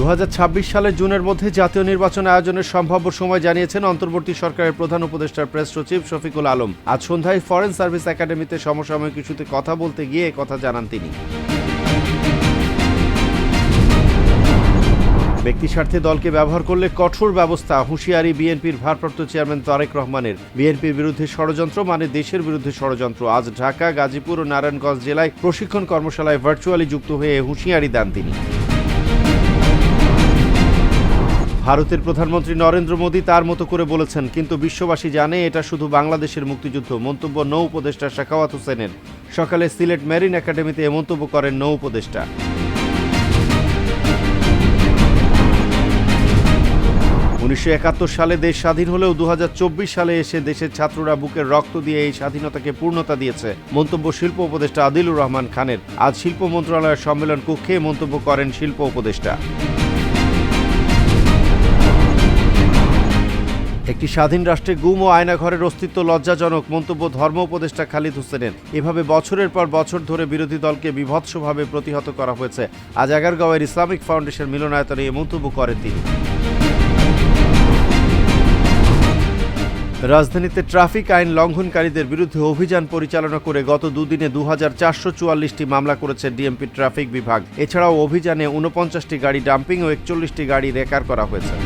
2026 সালের জুনের মধ্যে জাতীয় নির্বাচন আয়োজনের সম্ভাব্য সময় জানিয়েছেন অন্তর্বর্তী সরকারের প্রধান উপদেষ্টার প্রেস সচিব শফিকুল আলম। আজ সন্ধ্যায় ফরেন সার্ভিস একাডেমিতে সমসাময়িক ইস্যুতে কথা বলতে গিয়ে কথা জানান তিনি। ব্যক্তি স্বার্থে দলকে ব্যবহার করলে কঠোর ব্যবস্থা, হুঁশিয়ারি বিএনপির ভারপ্রাপ্ত চেয়ারম্যান তারেক রহমানের। বিএনপির বিরুদ্ধে ষড়যন্ত্র মানে দেশের বিরুদ্ধে ষড়যন্ত্র। আজ ঢাকা, গাজীপুর ও নারায়ণগঞ্জ জেলায় প্রশিক্ষণ কর্মশালায় ভার্চুয়ালি যুক্ত হয়ে হুঁশিয়ারি দেন তিনি। ভারতের প্রধানমন্ত্রী নরেন্দ্র মোদী তার মতো করে বলেছেন, কিন্তু বিশ্ববাসী জানে এটা শুধু বাংলাদেশের মুক্তিযুদ্ধ। মন্তব্য নৌ উপদেষ্টা সাখাওয়াত হোসেনের। সকালে সিলেট মেরিন একাডেমিতে এ মন্তব্য করেন নৌ উপদেষ্টা। 1971 সালে দেশ স্বাধীন হলেও 2024 সালে এসে দেশের ছাত্ররা বুকের রক্ত দিয়ে এই স্বাধীনতাকে পূর্ণতা দিয়েছে। মন্তব্য শিল্প উপদেষ্টা আদিলুর রহমান খানের। আজ শিল্প মন্ত্রণালয়ের সম্মেলন কক্ষে মন্তব্য করেন শিল্প উপদেষ্টা। একটি স্বাধীন রাষ্ট্রে গুম ও আয়নাঘরের অস্তিত্ব লজ্জাজনক। মন্তব্য ধর্ম উপদেষ্টা খালিদ হোসেনের। এভাবে বছরের পর বছর ধরে বিরোধী দলকে বিভৎসভাবে প্রতিহত করা হয়েছে। আজ আগারগাঁওয়ের ইসলামিক ফাউন্ডেশন মিলনায়তনে এ মন্তব্য করেন তিনি। রাজধানীতে ট্রাফিক আইন লঙ্ঘনকারীদের বিরুদ্ধে অভিযান পরিচালনা করে গত দুদিনে 2444টি মামলা করেছে ডিএমপি ট্রাফিক বিভাগ। এছাড়াও অভিযানে 49টি গাড়ি ডাম্পিং ও 41টি গাড়ি রেকার করা হয়েছে।